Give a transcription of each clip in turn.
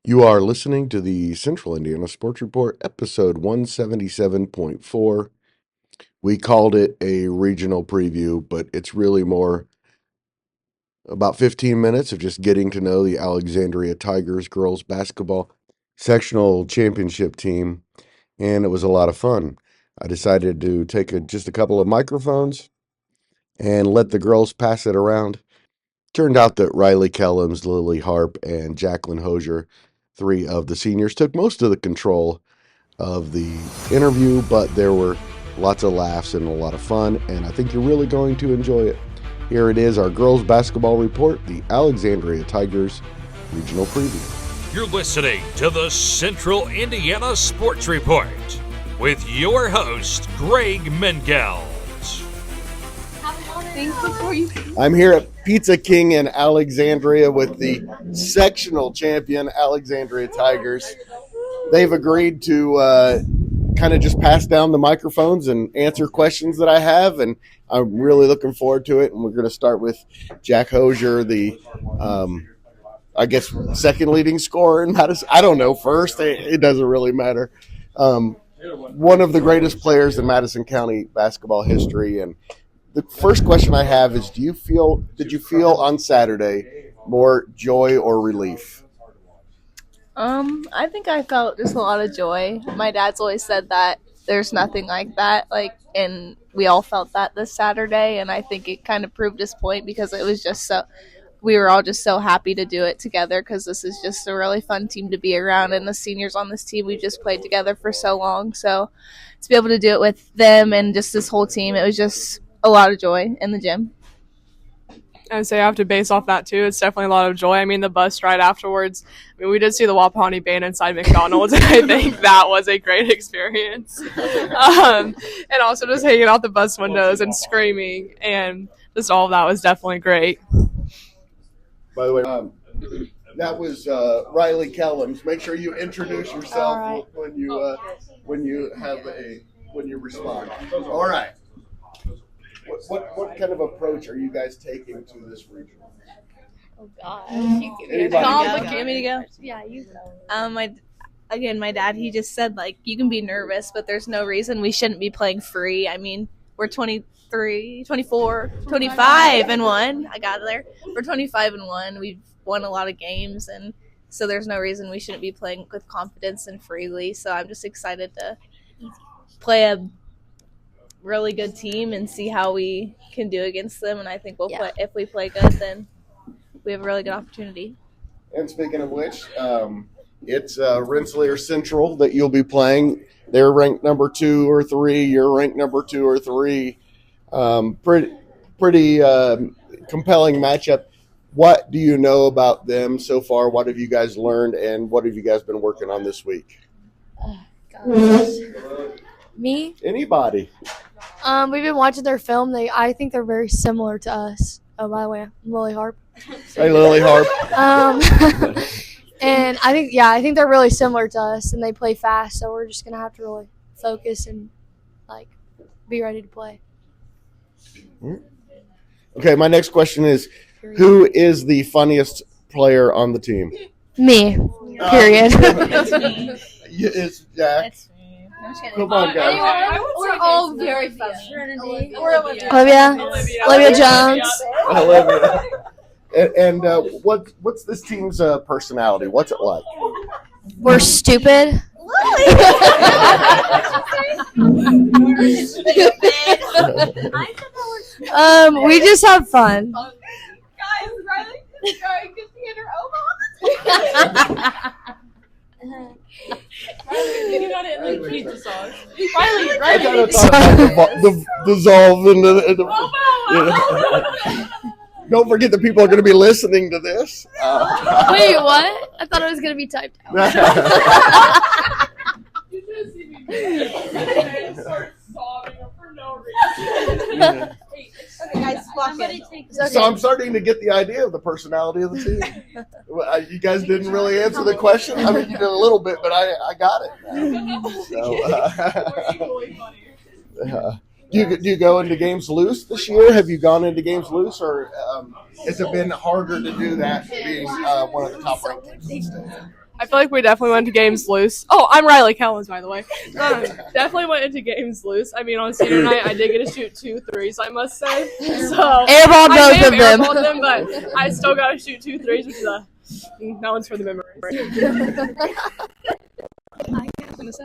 You are listening to the Central Indiana Sports Report, episode 177.4. We called it a regional preview, but it's really more about 15 minutes of just getting to know the Alexandria Tigers girls basketball sectional championship team, and it was a lot of fun. I decided to take just a couple of microphones and let the girls pass it around. Turned out that Riley Kellums, Lily Harp, and Jacqueline Hosier, three of the seniors, took most of the control of the interview, but there were lots of laughs and a lot of fun, and I think you're really going to enjoy it. Here it is, our girls basketball report, the Alexandria Tigers regional preview. You're listening to the Central Indiana Sports Report with your host, Greg Mengels. I'm here at Pizza King in Alexandria with the sectional champion Alexandria Tigers. They've agreed to kind of just pass down the microphones and answer questions that I have, and I'm really looking forward to it. And we're going to start with Jack Hosier, the I guess second leading scorer in Madison. I don't know, first. It doesn't really matter. One of the greatest players in Madison County basketball history. And the first question I have is, did you feel on Saturday more joy or relief? I think I felt just a lot of joy. My dad's always said that there's nothing like that, and we all felt that this Saturday, and I think it kind of proved his point because it was just we were all just so happy to do it together because this is just a really fun team to be around, and the seniors on this team, we just played together for so long, so to be able to do it with them and just this whole team, it was just a lot of joy in the gym. I would say I have to base off that too. It's definitely a lot of joy. I mean, the bus ride afterwards, we did see the Wapahani band inside McDonald's, and I think that was a great experience. And also just hanging out the bus windows and screaming, and just all of that was definitely great. By the way, that was Riley Kellums. Make sure you introduce yourself right. when you respond. All right. What kind of approach are you guys taking to this regional? Oh, gosh. Anybody? Me to go? Yeah, you go. My dad, he just said, you can be nervous, but there's no reason we shouldn't be playing free. I mean, we're 23, 24, 25 and 1. I got there. We're 25 and 1. We've won a lot of games, and so there's no reason we shouldn't be playing with confidence and freely. So I'm just excited to play a really good team and see how we can do against them, and I think we'll play. If we play good, then we have a really good opportunity. And speaking of which, it's Rensselaer Central that you'll be playing. They're ranked number 2 or 3. You're ranked number 2 or 3. Pretty compelling matchup. What do you know about them so far? What have you guys learned, and what have you guys been working on this week? Me? Anybody? We've been watching their film. I think they're very similar to us. Oh, by the way, I'm Lily Harp. Hey, Lily Harp. And I think they're really similar to us, and they play fast. So we're just gonna have to really focus and be ready to play. Okay, my next question is, who is the funniest player on the team? Me. Period. That's me. It's Jack. That's me. Come on, guys. We're all very funny. Olivia. Olivia Jones. Olivia. And what's this team's personality? What's it like? We're stupid. We just have fun. Guys, Riley is going to see her you got it in the pizza sauce. Riley. I kind of thought about dissolve into the Don't forget that people are going to be listening to this. Wait, what? I thought it was going to be typed out. You just see me start sobbing for no reason. Okay, guys, So I'm starting to get the idea of the personality of the team. You guys didn't really answer the question. I mean, you did a little bit, but I got it. So, Do you go into games loose this year? Have you gone into games loose, or has it been harder to do that being one of the top ranked teams in the state? I feel like we definitely went to games loose. Oh, I'm Riley Kellens, by the way. Definitely went into games loose. I mean, on senior night, I did get to shoot 2 threes, I must say. So Airball both of them. Airballed them, but I still got to shoot 2 threes, which is that one's for the memory.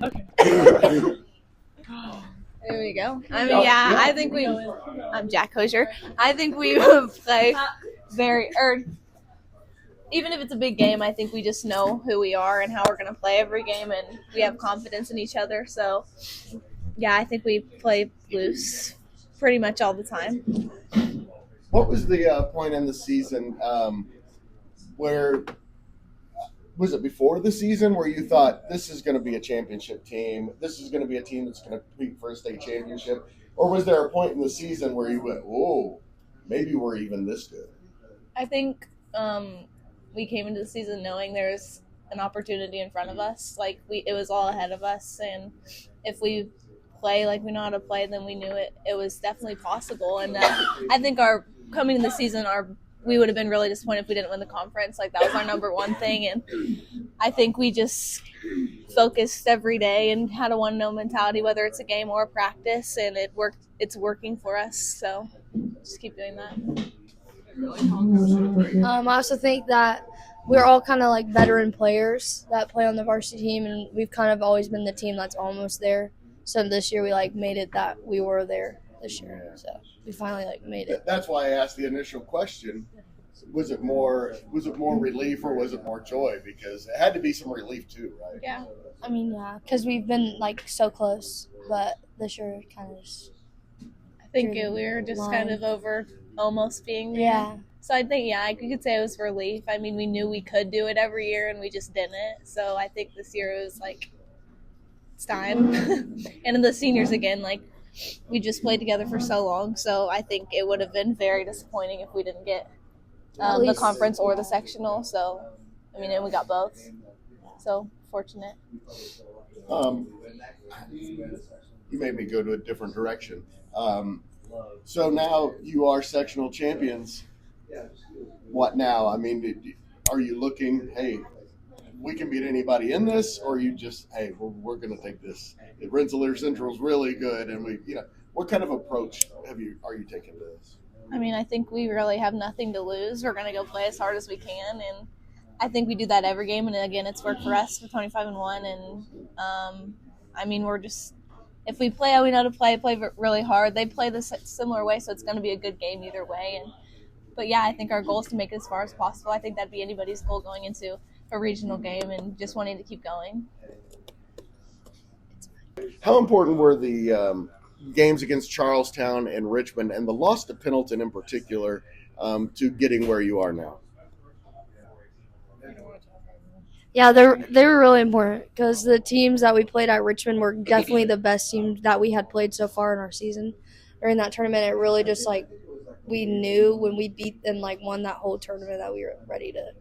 Okay. There we go. I mean, yeah, I think I'm Jack Hosier. I think we play even if it's a big game, I think we just know who we are and how we're going to play every game, and we have confidence in each other. So, yeah, I think we play loose pretty much all the time. What was the point in the season where – was it before the season where you thought this is going to be a championship team, this is going to be a team that's going to compete for a state championship? Or was there a point in the season where you went, whoa, maybe we're even this good? I think we came into the season knowing there's an opportunity in front of us. Like, it was all ahead of us. And if we play like we know how to play, then we knew it was definitely possible. And I think coming into the season, we would have been really disappointed if we didn't win the conference. Like, that was our number one thing. And I think we just focused every day and had a 1-0 mentality, whether it's a game or a practice, and it worked. It's working for us. So just keep doing that. I also think that we're all kind of like veteran players that play on the varsity team, and we've kind of always been the team that's almost there. So this year we made it that we were there this year. So we finally made it. That's why I asked the initial question. Was it more relief or was it more joy? Because it had to be some relief too, right? Yeah. I mean, yeah, because we've been so close, but this year kind of just. I think we were just kind of over almost being there. Yeah. So I think, you could say it was relief. I mean, we knew we could do it every year and we just didn't. So I think this year it was it's time. And in the seniors again, we just played together for so long. So I think it would have been very disappointing if we didn't get the conference or the sectional. So, I mean, and we got both. So fortunate. You made me go to a different direction. So now you are sectional champions. What now? I mean, are you looking, hey, we can beat anybody in this, or are you just, hey, we're going to take this? Rensselaer Central's really good, and what kind of approach are you taking to this? I mean, I think we really have nothing to lose. We're going to go play as hard as we can, and I think we do that every game. And again, it's worked for us for 25-1, and I mean, we're just, if we play how we know to play really hard. They play the similar way, so it's going to be a good game either way. But yeah, I think our goal is to make it as far as possible. I think that'd be anybody's goal going into a regional game and just wanting to keep going. How important were the games against Charlestown and Richmond, and the loss to Pendleton in particular, to getting where you are now? Yeah, they were really important because the teams that we played at Richmond were definitely the best team that we had played so far in our season. During that tournament, it really just we knew when we beat and won that whole tournament that we were ready to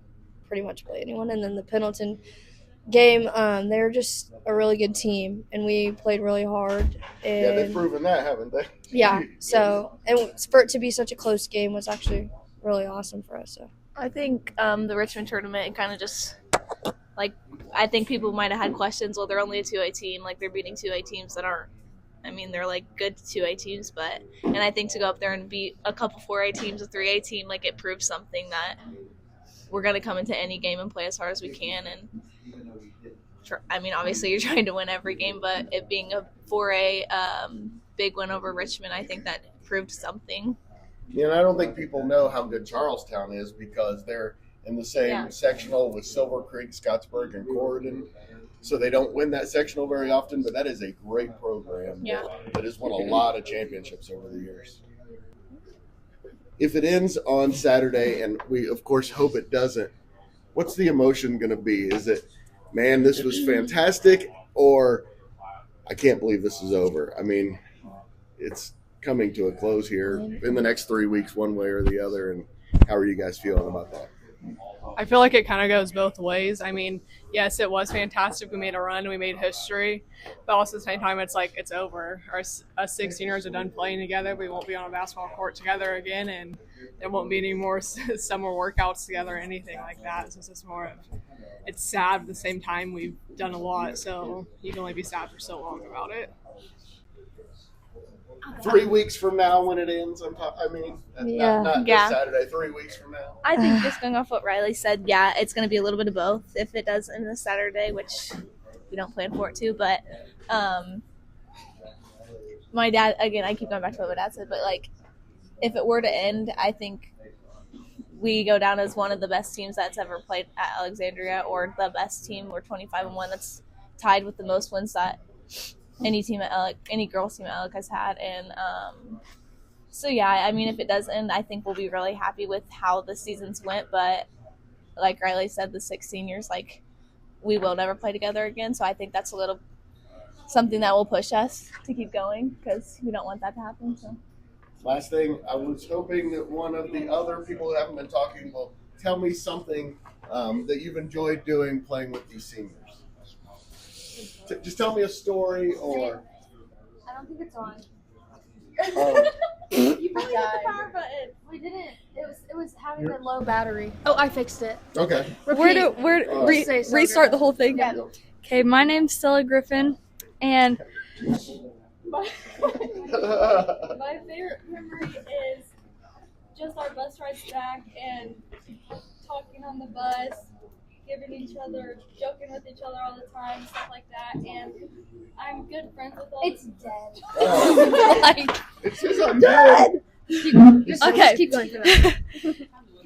pretty much play anyone. And then the Pendleton game, they were just a really good team, and we played really hard. And they've proven that, haven't they? Yeah. So, and for it to be such a close game was actually really awesome for us. So I think the Richmond tournament kind of just I think people might have had questions. Well, they're only a 2A team. They're beating 2A teams that aren't. I mean, they're good 2A teams, and I think to go up there and beat a couple 4A teams, a 3A team, it proves something that we're going to come into any game and play as hard as we can. And I mean, obviously you're trying to win every game, but it being a 4A big win over Richmond, I think that proved something. And I don't think people know how good Charlestown is because they're in the same sectional with Silver Creek, Scottsburg, and Corydon. So they don't win that sectional very often, but that is a great program that has won a lot of championships over the years. If it ends on Saturday, and we, of course, hope it doesn't, what's the emotion going to be? Is it, man, this was fantastic, or I can't believe this is over? I mean, it's coming to a close here in the next 3 weeks, one way or the other, and how are you guys feeling about that? I feel like it kind of goes both ways. I mean, yes, it was fantastic. We made a run, we made history, but also at the same time, it's like it's over. Us 16ers are done playing together. We won't be on a basketball court together again, and there won't be any more summer workouts together or anything like that. So it's just more of it's sad. At the same time, we've done a lot, so you can only be sad for so long about it. 3 weeks from now when it ends, I mean, Yeah. not Yeah. this Saturday, 3 weeks from now. I think just going off what Riley said, yeah, it's going to be a little bit of both if it does end this Saturday, which we don't plan for it to. But my dad, again, I keep going back to what my dad said, but like if it were to end, I think we go down as one of the best teams that's ever played at Alexandria, or the best team. We're 25-1. That's tied with the most wins that any team at Alec, any girls team at Alec has had. And so yeah, I mean, if it does end, I think we'll be really happy with how the seasons went. But like Riley said, the 6 seniors, like we will never play together again. So I think that's a little something that will push us to keep going because we don't want that to happen. So. Last thing, I was hoping that one of the other people who haven't been talking will tell me something that you've enjoyed doing playing with these seniors. Just tell me a story or. I don't think it's on. You probably hit the power button. We didn't. It was having a low battery. Oh, I fixed it. Okay. Restart the whole thing. Yeah. Okay, my name's Stella Griffin, and My favorite memory is just our bus rides back and talking on the bus, joking with each other all the time, stuff like that. And I'm good friends with all. It's dead. It says I'm dead. Just keep going for that.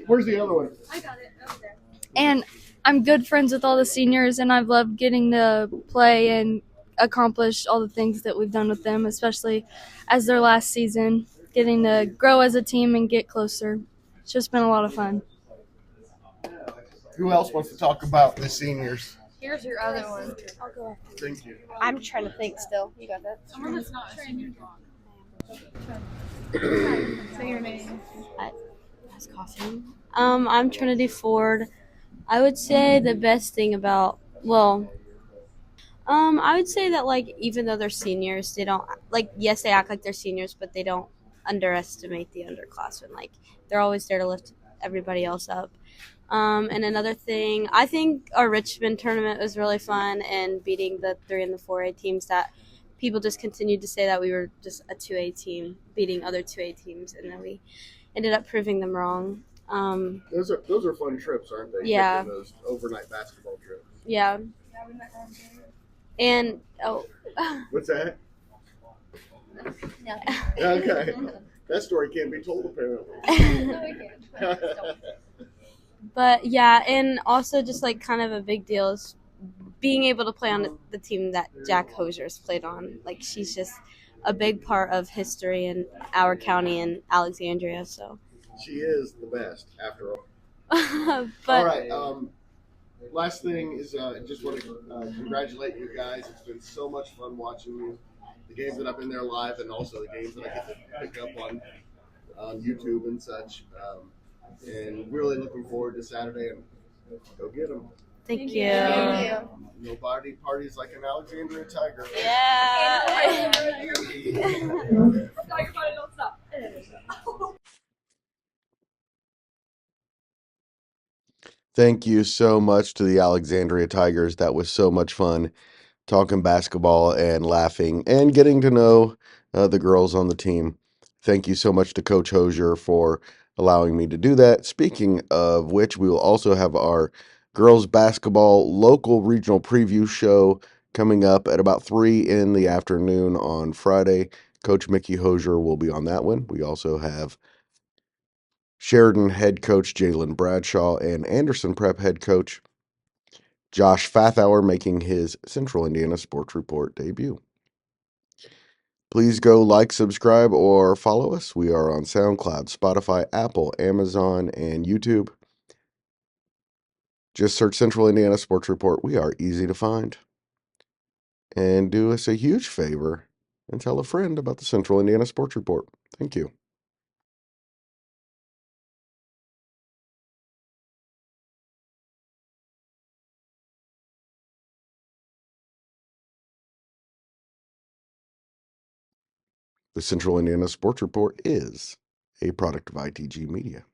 Where's the other one? I got it over there. and I'm good friends with all the seniors, and I've loved getting to play and accomplish all the things that we've done with them, especially as their last season, getting to grow as a team and get closer. It's just been a lot of fun. Who else wants to talk about the seniors? Here's your other one. I'll go. Thank you. I'm trying to think still. You got that? Someone that's not a senior. Say your name. That's coughing. I'm Trinity Ford. I would say the best thing about, I would say that, like, even though they're seniors, they don't, like, yes, they act like they're seniors, but they don't underestimate the underclassmen. Like, they're always there to lift everybody else up. And another thing, I think our Richmond tournament was really fun, and beating the 3 and the 4A teams that people just continued to say that we were just a 2A team, beating other 2A teams, and then we ended up proving them wrong. Those are fun trips, aren't they? Yeah. Taking those overnight basketball trips. Yeah. And, What's that? Okay. That story can't be told, apparently. but yeah, and also just like kind of a big deal is being able to play on the team that Jack Hosier's played on. Like, she's just a big part of history in our county and Alexandria. So. She is the best, after all. But All right. Last thing is I just want to congratulate you guys. It's been so much fun watching you. The games that I've been there live, and also the games that I get to pick up on YouTube and such. And really looking forward to Saturday, and go get them. thank you. Nobody parties like an Alexandria Tiger. Yeah. Don't stop. Thank you so much to the Alexandria Tigers. That was so much fun talking basketball and laughing and getting to know the girls on the team. Thank you so much to Coach Hosier for allowing me to do that. Speaking of which, we will also have our girls basketball local regional preview show coming up at about 3 in the afternoon on Friday. Coach Mickey Hosier will be on that one. We also have Sheridan head coach Jalen Bradshaw and Anderson Prep head coach Josh Fathauer making his Central Indiana Sports Report debut. Please go like, subscribe, or follow us. We are on SoundCloud, Spotify, Apple, Amazon, and YouTube. Just search Central Indiana Sports Report. We are easy to find. And do us a huge favor and tell a friend about the Central Indiana Sports Report. Thank you. The Central Indiana Sports Report is a product of ITG Media.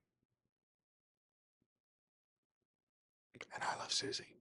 And I love Susie.